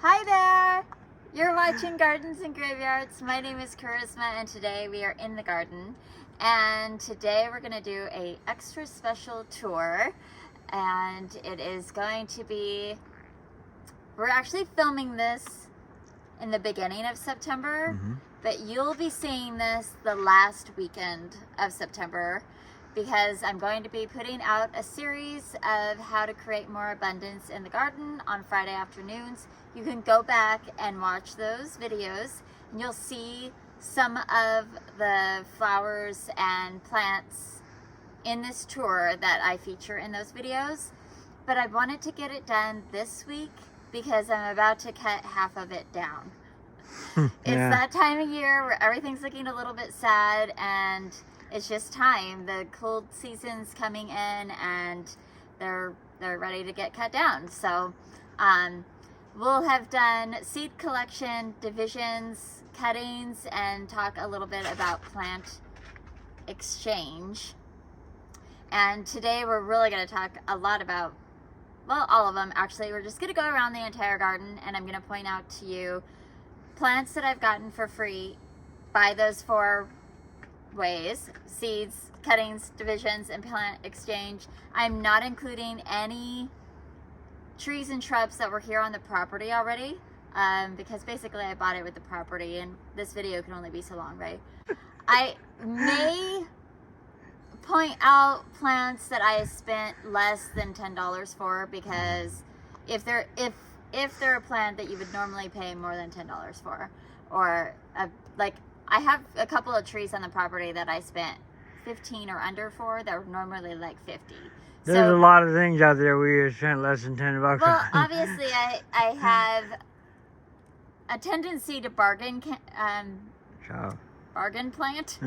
Hi there! You're watching Gardens and Graveyards. My name is Curcosmia and today we are in the garden. And today we're going to do a extra special tour. And it is going to be... We're actually filming this in the beginning of September. But you'll be seeing this the last weekend of September, because I'm going to be putting out a series of how to create more abundance in the garden on Friday afternoons. You can go back and watch those videos and you'll see some of the flowers and plants in this tour that I feature in those videos. But I wanted to get it done this week because I'm about to cut half of it down. It's that time of year where everything's looking a little bit sad and it's just time. The cold season's coming in and they're ready to get cut down. So we'll have done seed collection, divisions, cuttings, and talk a little bit about plant exchange. And today we're really going to talk a lot about, well, all of them actually. We're just going to go around the entire garden and I'm going to point out to you plants that I've gotten for free by those 4 ways: seeds, cuttings, divisions, and plant exchange. I'm not including any trees and shrubs that were here on the property already, because basically I bought it with the property and this video can only be so long, right? I may point out plants that I spent less than $10 for, because if they're a plant that you would normally pay more than $10 for, or like I have a couple of trees on the property that I spent 15 or under for that were normally like 50. There's a lot of things out there we spent less than $10 on. Well, obviously I have a tendency to bargain plant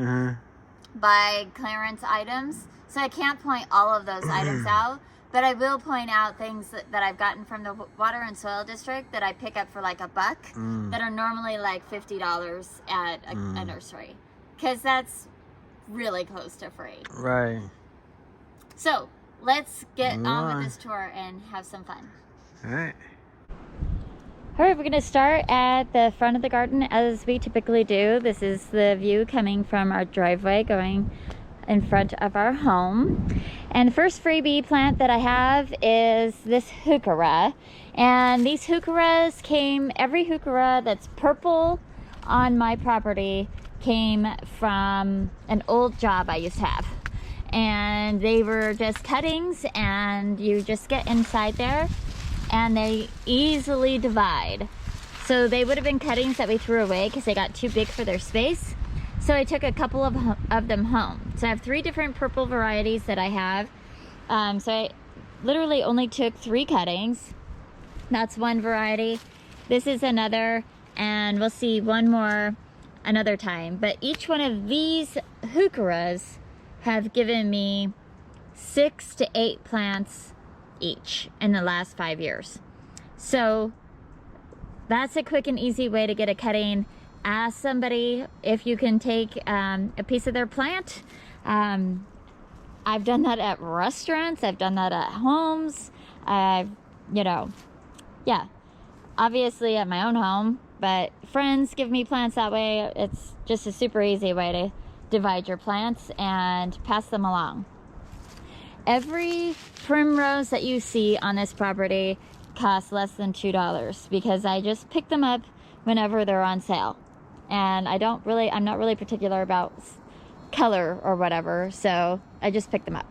by clearance items. So I can't point all of those items out, but I will point out things that I've gotten from the Water and Soil District that I pick up for like $1 that are normally like $50 at a nursery, because that's really close to free. Right. So let's get on with this tour and have some fun. All right. All right, we're going to start at the front of the garden as we typically do. This is the view coming from our driveway going in front of our home. And the first freebie plant that I have is this heuchera. And these heucheras came, every heuchera that's purple on my property came from an old job I used to have. And they were just cuttings, and you just get inside there and they easily divide. So they would have been cuttings that we threw away because they got too big for their space. So I took a couple of them home. So I have 3 different purple varieties that I have. So I literally only took 3 cuttings. That's one variety. This is another, and we'll see one more another time. But each one of these heucheras have given me 6 to 8 plants each in the last 5 years. So that's a quick and easy way to get a cutting. Ask somebody if you can take a piece of their plant. I've done that at restaurants. I've done that at homes. Obviously at my own home, but friends give me plants that way. It's just a super easy way to divide your plants and pass them along. Every primrose that you see on this property costs less than $2 because I just pick them up whenever they're on sale. And I'm not really particular about color or whatever, so I just pick them up.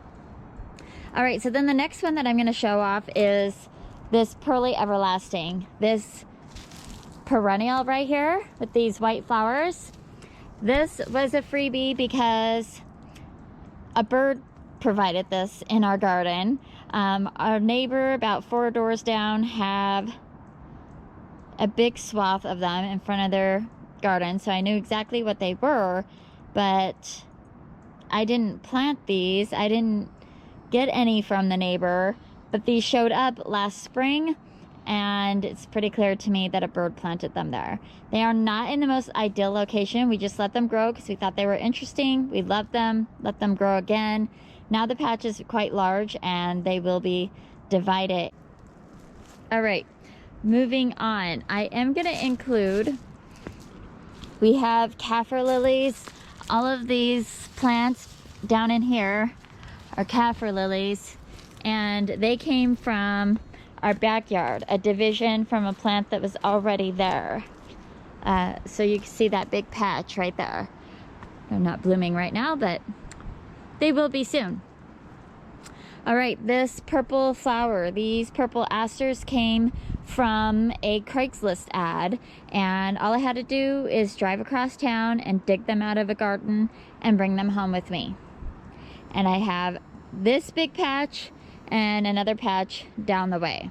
All right, so then the next one that I'm going to show off is this Pearly Everlasting. This perennial right here with these white flowers. This was a freebie because a bird provided this in our garden. Our neighbor about 4 doors down have a big swath of them in front of their garden, so I knew exactly what they were, but I didn't plant these. I didn't get any from the neighbor, but these showed up last spring, and it's pretty clear to me that a bird planted them there. They are not in the most ideal location. We just let them grow because we thought they were interesting. We loved them, let them grow again. Now the patch is quite large and they will be divided. All right, moving on, I am going to include, we have kaffir lilies. All of these plants down in here are kaffir lilies, and they came from our backyard, a division from a plant that was already there. So you can see that big patch right there. They're not blooming right now, but they will be soon. All right, this purple flower, these purple asters came from a Craigslist ad, and all I had to do is drive across town and dig them out of a garden and bring them home with me. And I have this big patch and another patch down the way.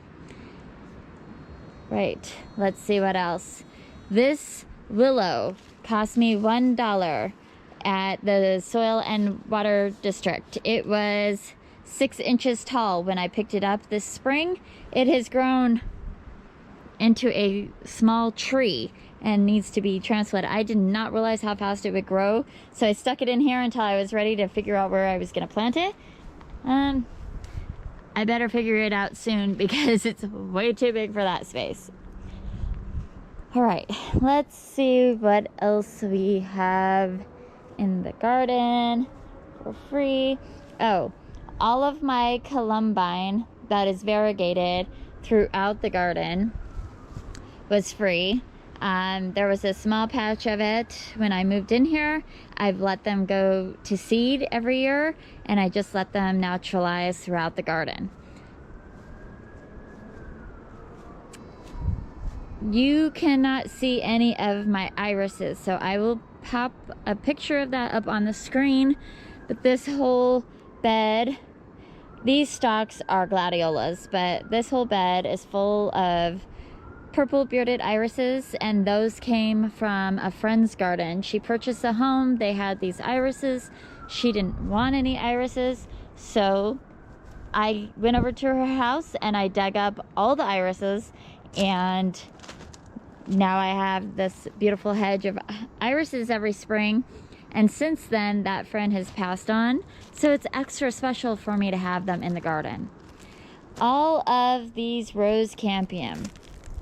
Right, let's see what else. This willow cost me $1 at the Soil and Water District. It was 6 inches tall when I picked it up this spring. It has grown into a small tree and needs to be transplanted. I did not realize how fast it would grow, so I stuck it in here until I was ready to figure out where I was going to plant it. I better figure it out soon because it's way too big for that space. All right, let's see what else we have in the garden for free. Oh, all of my Columbine that is variegated throughout the garden was free. There was a small patch of it when I moved in here. I've let them go to seed every year, and I just let them naturalize throughout the garden. You cannot see any of my irises, so I will pop a picture of that up on the screen. But this whole bed, these stalks are gladiolas, but this whole bed is full of purple bearded irises, and those came from a friend's garden. She purchased a home, they had these irises. She didn't want any irises, so I went over to her house and I dug up all the irises, and now I have this beautiful hedge of irises every spring. And since then, that friend has passed on, so it's extra special for me to have them in the garden. All of these rose campion,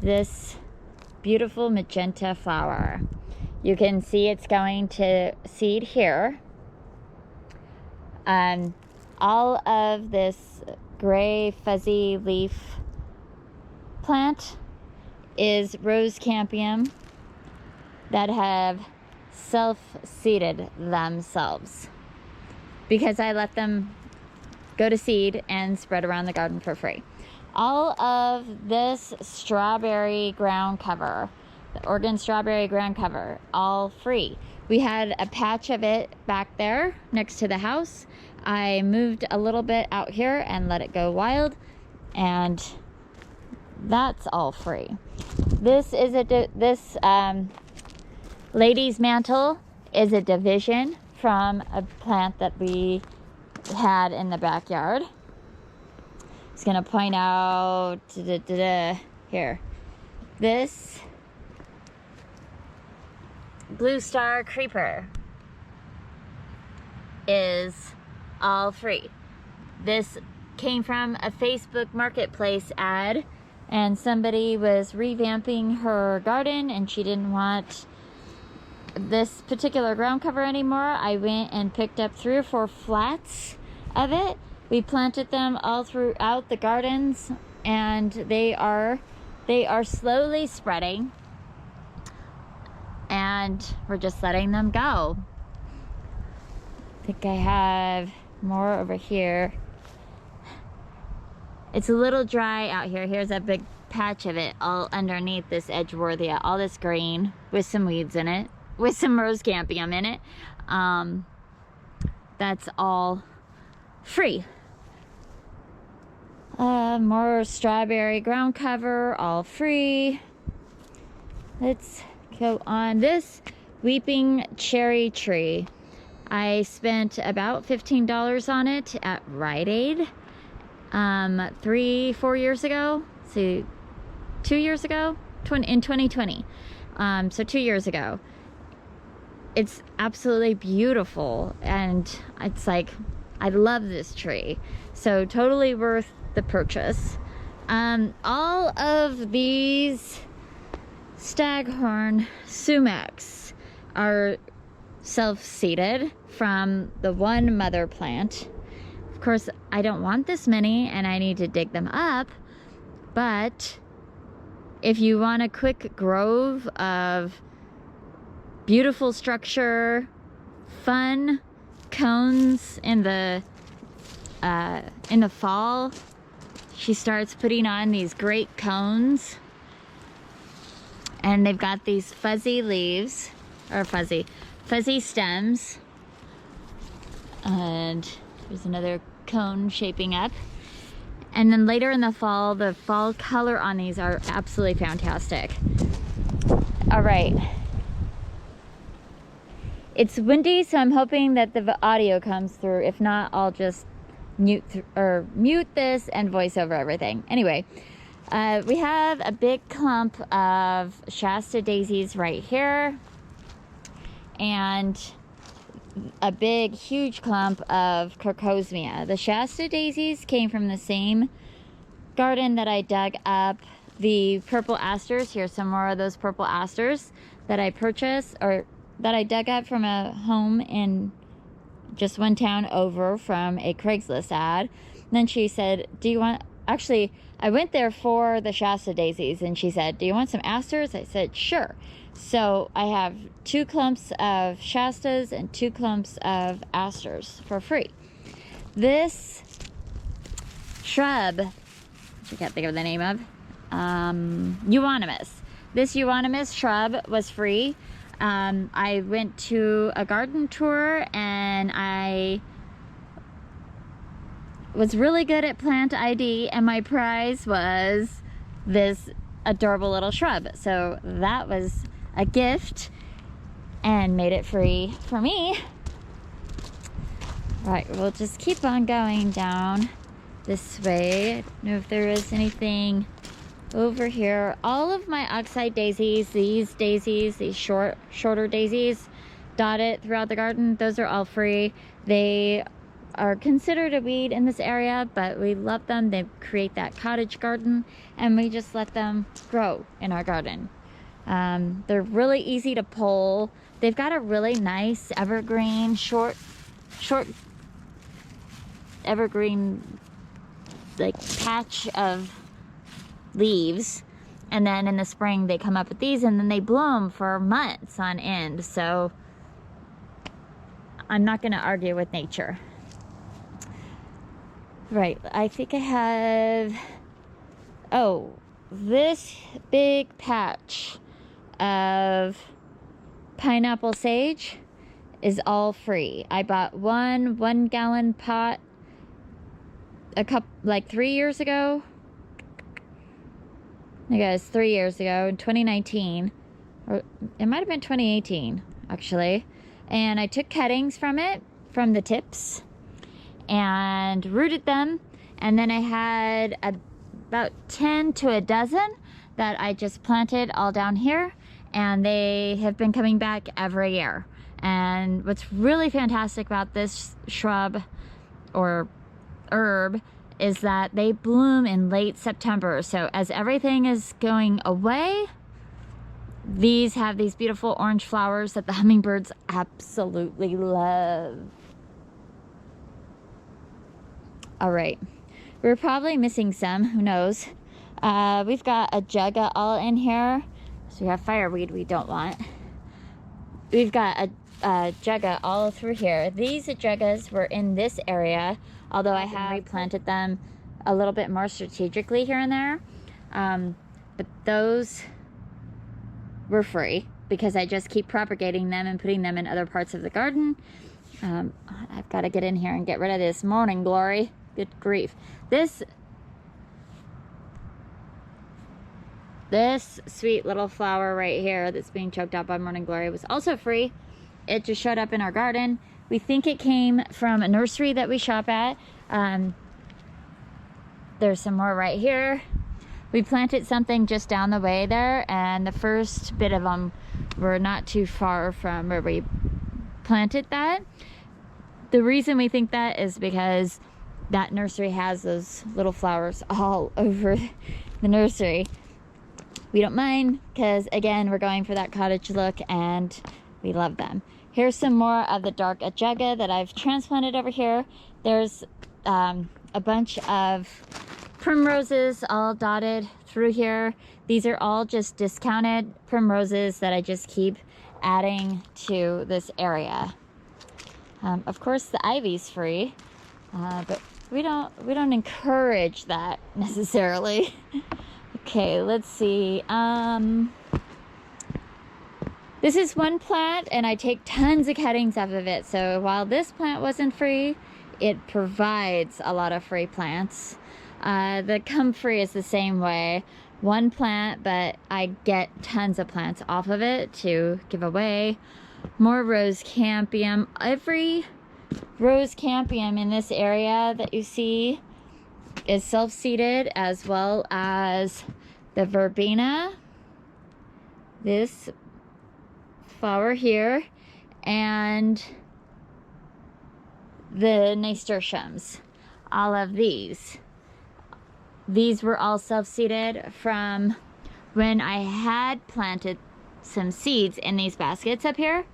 this beautiful magenta flower, you can see it's going to seed here. All of this gray fuzzy leaf plant is rose campion that have self-seeded themselves because I let them go to seed and spread around the garden for free. All of this strawberry ground cover, the Oregon strawberry ground cover, all free. We had a patch of it back there next to the house. I moved a little bit out here and let it go wild, and that's all free. This is Lady's Mantle is a division from a plant that we had in the backyard. It's going to point out here. This Blue Star Creeper is all free. This came from a Facebook Marketplace ad, and somebody was revamping her garden and she didn't want this particular ground cover anymore. I went and picked up 3 or 4 flats of it. We planted them all throughout the gardens, and they are slowly spreading, and we're just letting them go. I think I have more over here. It's a little dry out here. Here's a big patch of it all underneath this Edgeworthia, all this green with some weeds in it, with some rose campion in it. That's all free. More strawberry ground cover, all free. Let's go on. This weeping cherry tree, I spent about $15 on it at Rite Aid 3-4 years ago. See, 2 years ago, in 2020. So 2 years ago. It's absolutely beautiful, and it's like, I love this tree. So totally worth the purchase. All of these Staghorn Sumax are self-seeded from the one mother plant. Of course, I don't want this many and I need to dig them up, but if you want a quick grove of beautiful structure, fun cones in the fall, she starts putting on these great cones, and they've got these fuzzy leaves, or fuzzy stems, and there's another cone shaping up. And then later in the fall color on these are absolutely fantastic. All right. It's windy, so I'm hoping that the audio comes through. If not, I'll just mute this and voice over everything. Anyway, we have a big clump of Shasta Daisies right here, and a big, huge clump of Curcosmia. The Shasta Daisies came from the same garden that I dug up the purple asters. Here's some more of those purple asters that I purchased, or that I dug up from a home in just one town over from a Craigslist ad. And then she said, do you want, actually, I went there for the Shasta Daisies, and she said, do you want some asters? I said, sure. So I have 2 clumps of Shastas and 2 clumps of asters for free. This shrub, which I can't think of the name of, euonymus. This euonymus shrub was free. I went to a garden tour and I was really good at plant ID, and my prize was this adorable little shrub. So that was a gift and made it free for me. Right, we'll just keep on going down this way. I don't know if there is anything over here. All of my oxeye daisies, these shorter daisies dotted throughout the garden, those are all free. They are considered a weed in this area, but we love them. They create that cottage garden, and we just let them grow in our garden. They're really easy to pull. They've got a really nice evergreen, short evergreen like patch of leaves, and then in the spring they come up with these, and then they bloom for months on end. So I'm not going to argue with nature. Right, I think I have, this big patch of pineapple sage is all free. I bought one 1-gallon pot like 3 years ago. I guess 3 years ago in 2019, or it might have been 2018 actually. And I took cuttings from the tips, and rooted them, and then I had about 10 to a dozen that I just planted all down here, and they have been coming back every year. And what's really fantastic about this shrub or herb is that they bloom in late September. So as everything is going away, these have these beautiful orange flowers that the hummingbirds absolutely love. All right, we're probably missing some, who knows. We've got a jugga all in here. So we have fireweed we don't want. We've got a jugga all through here. These juggas were in this area, although I have replanted them a little bit more strategically here and there. But those were free because I just keep propagating them and putting them in other parts of the garden. I've got to get in here and get rid of this morning glory. Good grief. This sweet little flower right here that's being choked out by morning glory was also free. It just showed up in our garden. We think it came from a nursery that we shop at. There's some more right here. We planted something just down the way there, and the first bit of them were not too far from where we planted that. The reason we think that is because that nursery has those little flowers all over the nursery. We don't mind because, again, we're going for that cottage look and we love them. Here's some more of the dark Ajaga that I've transplanted over here. There's a bunch of primroses all dotted through here. These are all just discounted primroses that I just keep adding to this area. Of course, the ivy's free, but we don't encourage that necessarily. Okay, let's see. This is one plant, and I take tons of cuttings off of it. So while this plant wasn't free, it provides a lot of free plants. The Comfrey is the same way. One plant, but I get tons of plants off of it to give away. More rose campium. Every rose campium in this area that you see is self-seeded, as well as the verbena, this flower here, and the nasturtiums. All of these were all self-seeded from when I had planted some seeds in these baskets up here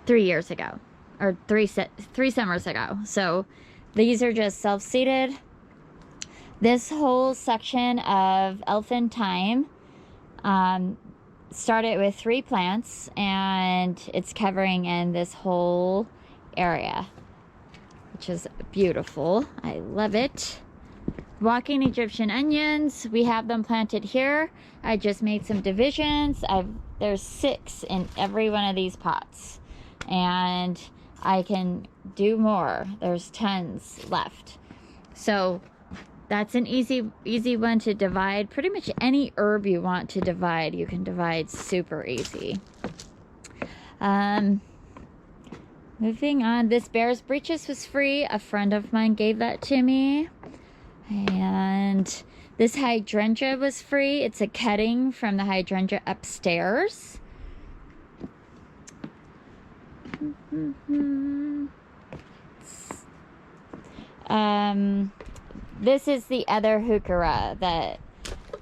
3 years ago, or three summers ago. So these are just self-seeded. This whole section of elfin thyme started with 3 plants, and it's covering in this whole area, which is beautiful. I love it. Walking Egyptian onions, we have them planted here. I just made some divisions. There's 6 in every one of these pots, and I can do more. There's tons left. So that's an easy one to divide. Pretty much any herb you want to divide, you can divide super easy. Moving on, this bear's breeches was free. A friend of mine gave that to me. And this hydrangea was free. It's a cutting from the hydrangea upstairs. This is the other heuchera that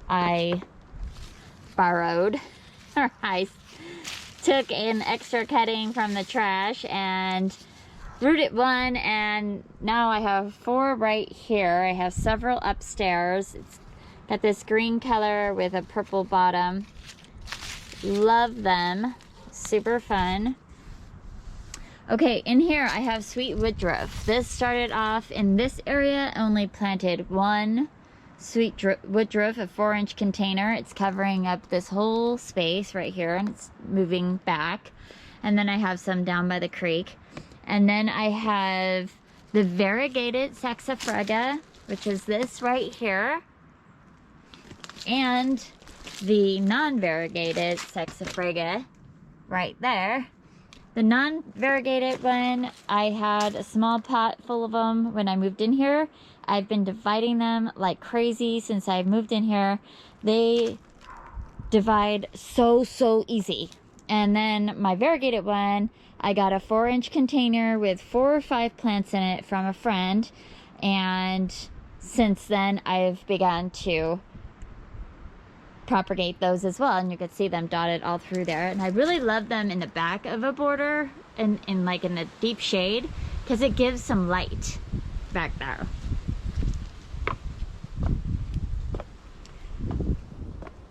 I borrowed, or I took an extra cutting from the trash and rooted one, and now I have 4 right here. I have several upstairs. It's got this green color with a purple bottom. Love them. Super fun. Okay, in here I have sweet woodruff. This started off in this area. Only planted 1 sweet woodruff, a 4-inch container. It's covering up this whole space right here, and it's moving back. And then I have some down by the creek. And then I have the Variegated Saxophraga, which is this right here, and the non-variegated Saxophraga right there. The non-variegated one, I had a small pot full of them when I moved in here. I've been dividing them like crazy since I moved in here. They divide so easy. And then my variegated one, I got a 4-inch container with 4 or 5 plants in it from a friend, and since then I've begun to propagate those as well, and you can see them dotted all through there. And I really love them in the back of a border and like in the deep shade, because it gives some light back there.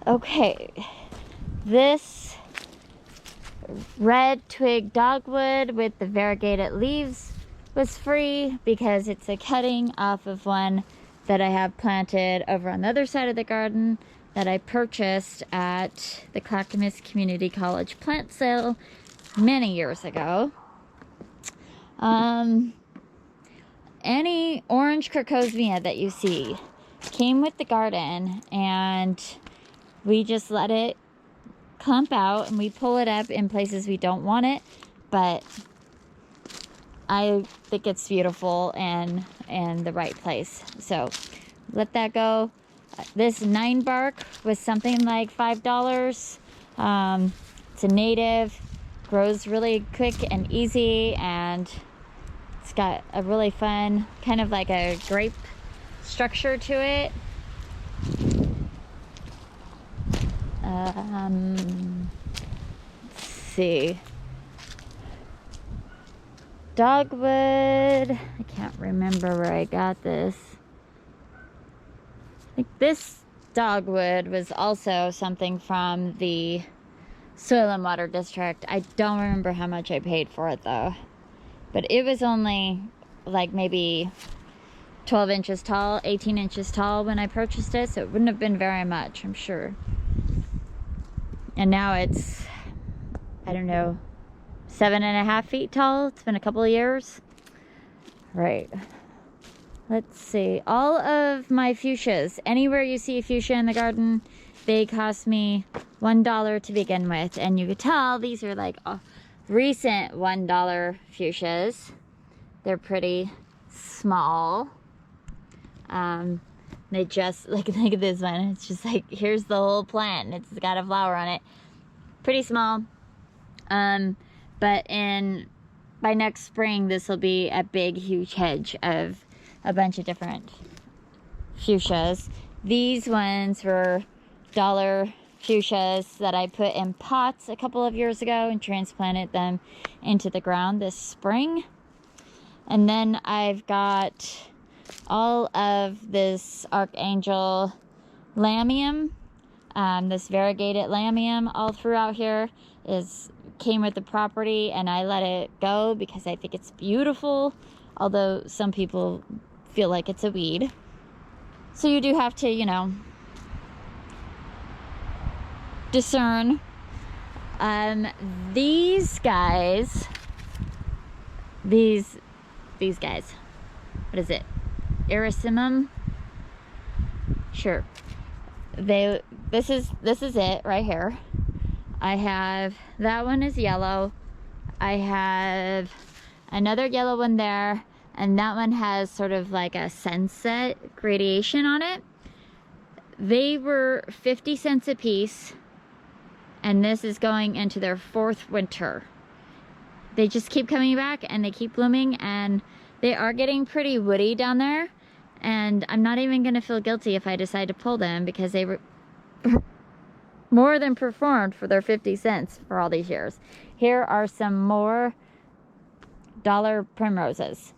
Okay, this red twig dogwood with the variegated leaves was free because it's a cutting off of one that I have planted over on the other side of the garden that I purchased at the Clackamas Community College plant sale many years ago. Any orange Curcosmia that you see came with the garden, and we just let it clump out, and we pull it up in places we don't want it, but I think it's beautiful and the right place, so let that go. This 9 bark was something like $5. It's a native, grows really quick and easy, and it's got a really fun, kind of like a grape structure to it. Let's see. Dogwood. I can't remember where I got this. I think this dogwood was also something from the Soil and Water District. I don't remember how much I paid for it though. But it was only like maybe 12 inches tall, 18 inches tall when I purchased it. So it wouldn't have been very much, I'm sure. And now it's, I don't know, 7.5 feet tall. It's been a couple of years. Right. Let's see. All of my fuchsias, anywhere you see a fuchsia in the garden, they cost me $1 to begin with. And you could tell these are like recent $1 fuchsias. They're pretty small. They just, like, look at this one. It's just like, here's the whole plant. It's got a flower on it. Pretty small. But by next spring, this will be a big, huge hedge of a bunch of different fuchsias. These ones were dollar fuchsias that I put in pots a couple of years ago and transplanted them into the ground this spring. And then I've got all of this Archangel Lamium, this variegated Lamium all throughout here came with the property, and I let it go because I think it's beautiful, although some people feel like it's a weed. So you do have to, you know, discern. These guys, these guys, what is it? Erysimum? Sure. This is it right here. I have, that one is yellow. I have another yellow one there, and that one has sort of like a sunset gradation on it. They were 50 cents a piece, and this is going into their 4th winter. They just keep coming back and they keep blooming, and they are getting pretty woody down there, and I'm not even gonna feel guilty if I decide to pull them because they were more than performed for their 50 cents for all these years. Here are some more dollar primroses.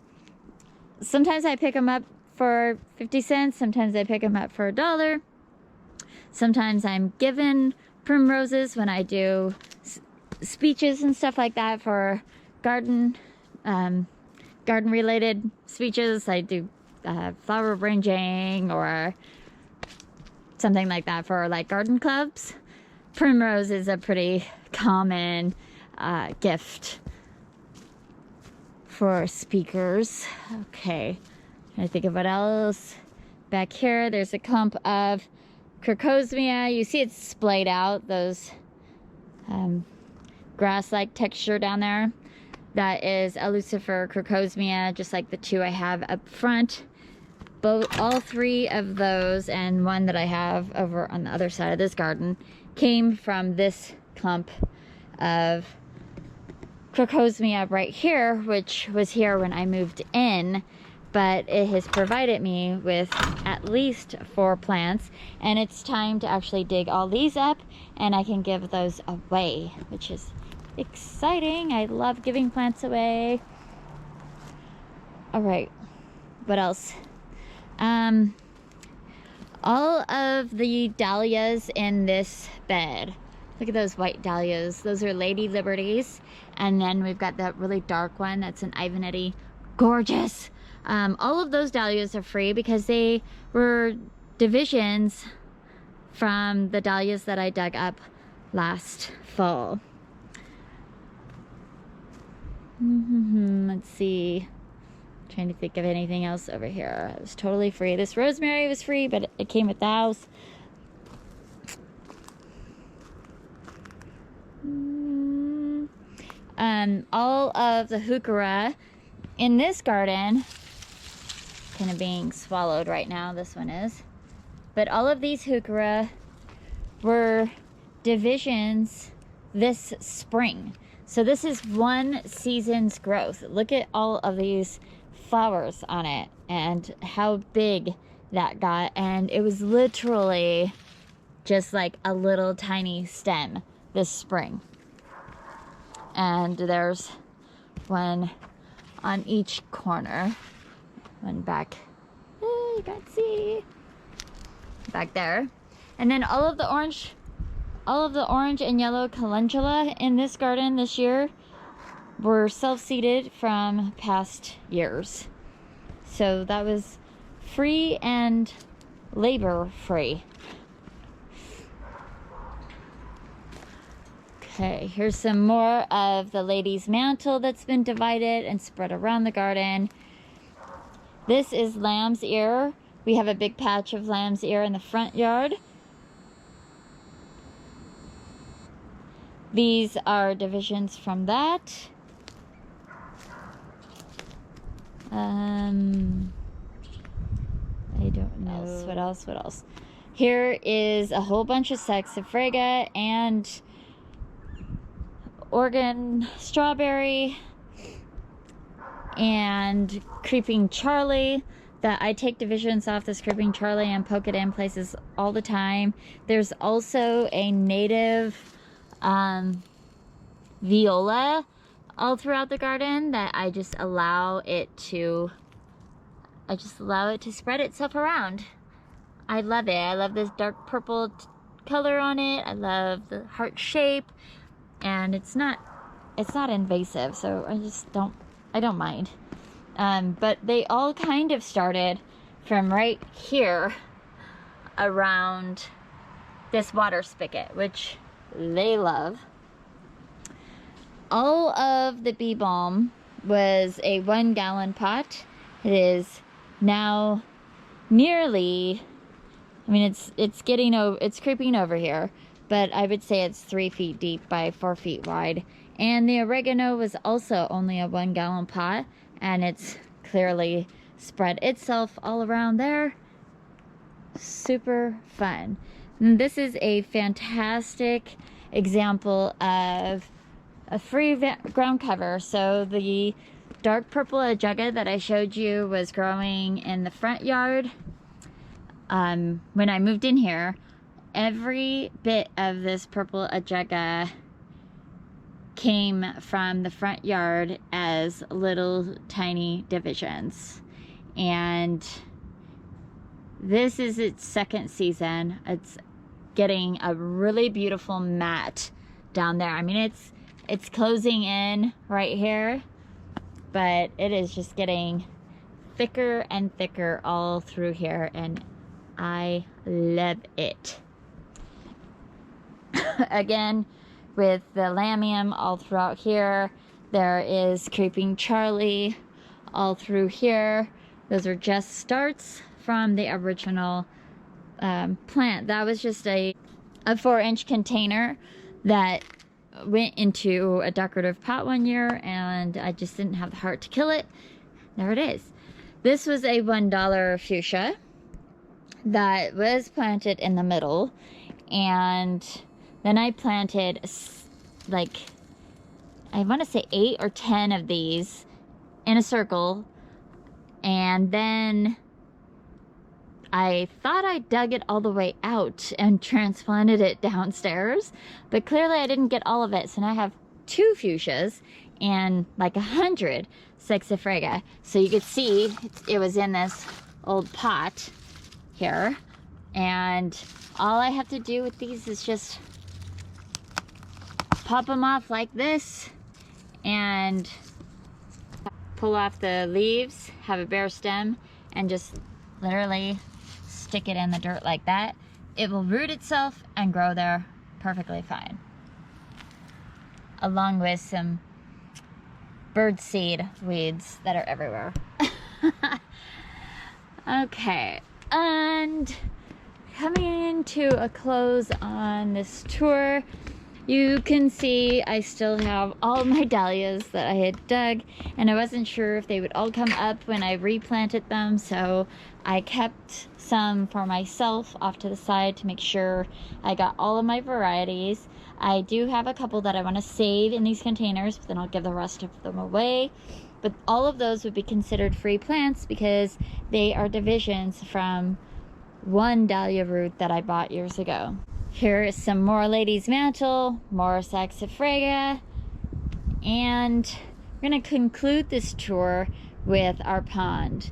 Sometimes I pick them up for 50 cents, sometimes I pick them up for $1. Sometimes I'm given primroses when I do speeches and stuff like that for garden related speeches. I do flower arranging or something like that for like garden clubs. Primrose is a pretty common gift for speakers. Okay, trying to think of what else. Back here, there's a clump of Curcosmia. You see it's splayed out, those grass-like texture down there. That is a Lucifer Crocosmia, just like the two I have up front. All 3 of those and one that I have over on the other side of this garden came from this clump of Crocosmia right here, which was here when I moved in, but it has provided me with at least 4 plants, and it's time to actually dig all these up and I can give those away, which is exciting. I love giving plants away. All right, what else? All of the dahlias in this bed, look at those white dahlias. Those are Lady Liberties. And then we've got that really dark one. That's an Ivanette. Gorgeous. All of those dahlias are free because they were divisions from the dahlias that I dug up last fall. Let's see. Trying to think of anything else over here. It was totally free. This rosemary was free, but it came with the house. All of the heuchera in this garden, kind of being swallowed right now, this one is. But all of these heuchera were divisions this spring. So this is one season's growth. Look at all of these flowers on it and how big that got. And it was literally just like a little tiny stem this spring. And there's one on each corner. One back, you can't see, back there. And then all of the orange and yellow calendula in this garden this year were self-seeded from past years. So that was free and labor free. Okay, here's some more of the lady's mantle that's been divided and spread around the garden. This is lamb's ear. We have a big patch of lamb's ear in the front yard. These are divisions from that. I don't know. What else? Here is a whole bunch of Saxophraga and Oregon strawberry and Creeping Charlie that I take divisions off this Creeping Charlie and poke it in places all the time. There's also a native viola all throughout the garden that I just allow it to spread itself around. I love it. I love this dark purple color on it. I love the heart shape, and it's not invasive, so I don't mind. But they all kind of started from right here around this water spigot, which they love. All of the bee balm was a 1 gallon pot. It is now nearly, I mean, it's creeping over here, but I would say it's 3 feet deep by 4 feet wide. And the oregano was also only a 1 gallon pot, and it's clearly spread itself all around there. Super fun. And this is a fantastic example of a free ground cover. So the dark purple ajaga that I showed you was growing in the front yard. When I moved in here, every bit of this purple ajaga came from the front yard as little tiny divisions. And this is its second season. It's getting a really beautiful mat down there. I mean, it's closing in right here, but it is just getting thicker and thicker all through here, and I love it. Again, with the Lamium all throughout here. There is Creeping Charlie all through here. Those are just starts from the original plant. That was just a 4-inch container that went into a decorative pot one year, and I just didn't have the heart to kill it. There it is. This was a $1 fuchsia that was planted in the middle, and then I planted like, I want to say 8 or 10 of these in a circle, and then I thought I dug it all the way out and transplanted it downstairs, but clearly I didn't get all of it. So now I have 2 fuchsias and like 100 Saxophraga. So you could see it was in this old pot here, and all I have to do with these is just pop them off like this and pull off the leaves, have a bare stem, and just literally stick it in the dirt like that. It will root itself and grow there perfectly fine, along with some birdseed weeds that are everywhere. Okay, and coming to a close on this tour, You can see I still have all my dahlias that I had dug, and I wasn't sure if they would all come up when I replanted them, so I kept some for myself off to the side to make sure I got all of my varieties. I do have a couple that I want to save in these containers, but then I'll give the rest of them away. But all of those would be considered free plants because they are divisions from one dahlia root that I bought years ago. Here is some more Ladies Mantle, more Saxophraga, and we're going to conclude this tour with our pond.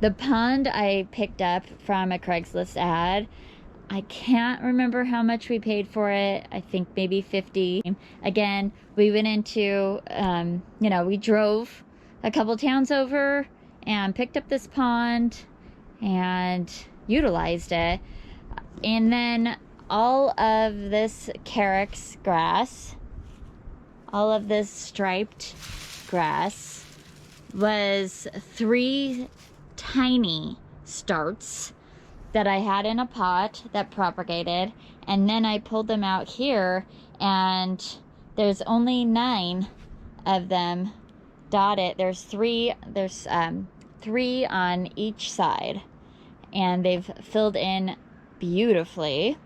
The pond I picked up from a Craigslist ad. I can't remember how much we paid for it. I think maybe $50. Again, we went into, we drove a couple towns over and picked up this pond and utilized it. And then all of this carex grass, all of this striped grass was 3 tiny starts that I had in a pot that propagated, and then I pulled them out here, and there's only 9 of them dotted. There's 3 on each side, and they've filled in beautifully.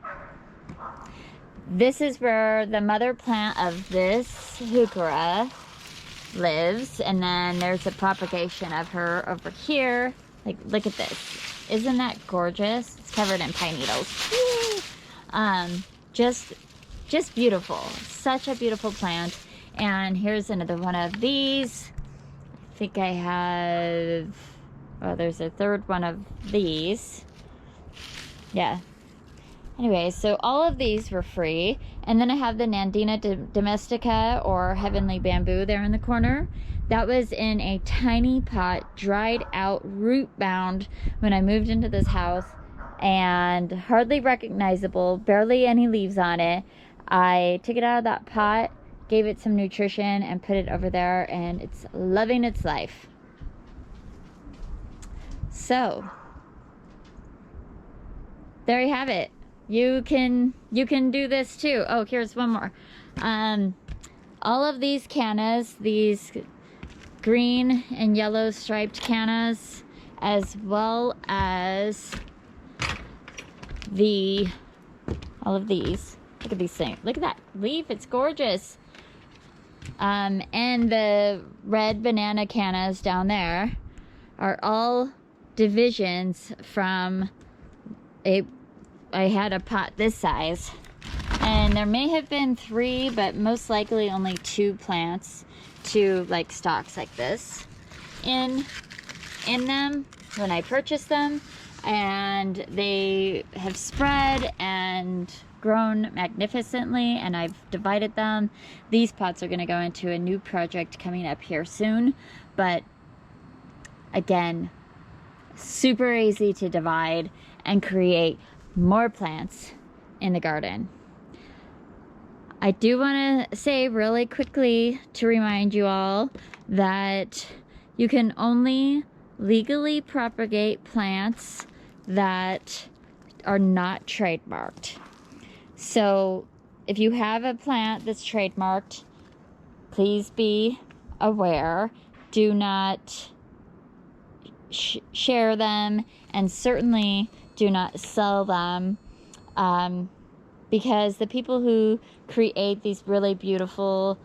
This is where the mother plant of this heuchera lives, and then there's a propagation of her over here. Like, look at this. Isn't that gorgeous? It's covered in pine needles. Just beautiful. Such a beautiful plant. And here's another one of these. I think I have, oh, there's a third one of these. Yeah. Anyway, so all of these were free. And then I have the Nandina Domestica, or Heavenly Bamboo, there in the corner. That was in a tiny pot, dried out, root bound when I moved into this house, and hardly recognizable, barely any leaves on it. I took it out of that pot, gave it some nutrition, and put it over there, and it's loving its life. So there you have it. You can do this too. Oh, here's one more. All of these cannas, these green and yellow striped cannas, as well as all of these. Look at these things. Look at that leaf. It's gorgeous. And the red banana cannas down there are all divisions from I had a pot this size, and there may have been 3, but most likely only 2 plants, 2 like stalks like this in them when I purchased them, and they have spread and grown magnificently, and I've divided them. These pots are going to go into a new project coming up here soon, but again, super easy to divide and create more plants in the garden. I do want to say really quickly to remind you all that you can only legally propagate plants that are not trademarked. So if you have a plant that's trademarked, please be aware. Do not share them, and certainly do not sell them, because the people who create these really beautiful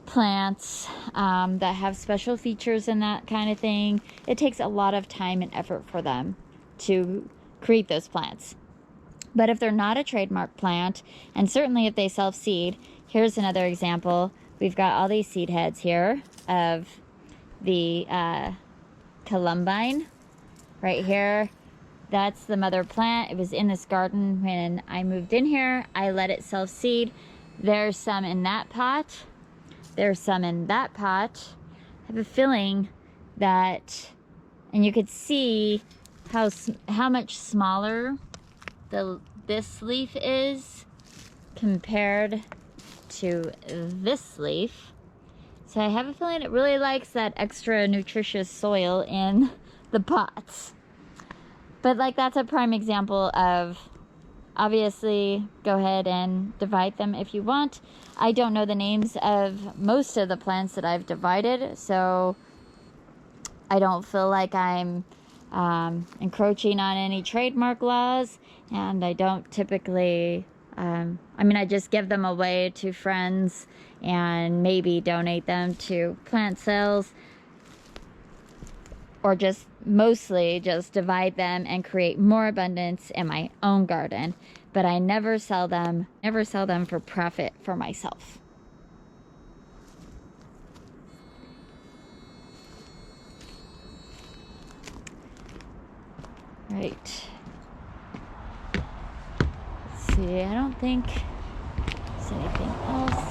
plants that have special features and that kind of thing, it takes a lot of time and effort for them to create those plants. But if they're not a trademark plant, and certainly if they self-seed, here's another example. We've got all these seed heads here of the Columbine right here. That's the mother plant. It was in this garden when I moved in here. I let it self-seed. There's some in that pot. There's some in that pot. I have a feeling that, and you could see how much smaller this leaf is compared to this leaf. So I have a feeling it really likes that extra nutritious soil in the pots. But like, that's a prime example of Obviously, go ahead and divide them if you want. I don't know the names of most of the plants that I've divided, so I don't feel like I'm encroaching on any trademark laws, and I don't typically, I just give them away to friends and maybe donate them to plant sales, or just mostly just divide them and create more abundance in my own garden. But I never sell them for profit for myself. Right. Let's see, I don't think there's anything else.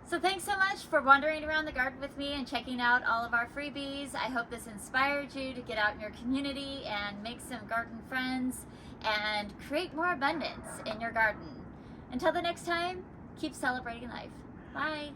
So thanks so much for wandering around the garden with me and checking out all of our freebies. I hope this inspired you to get out in your community and make some garden friends and create more abundance in your garden. Until the next time, keep celebrating life. Bye.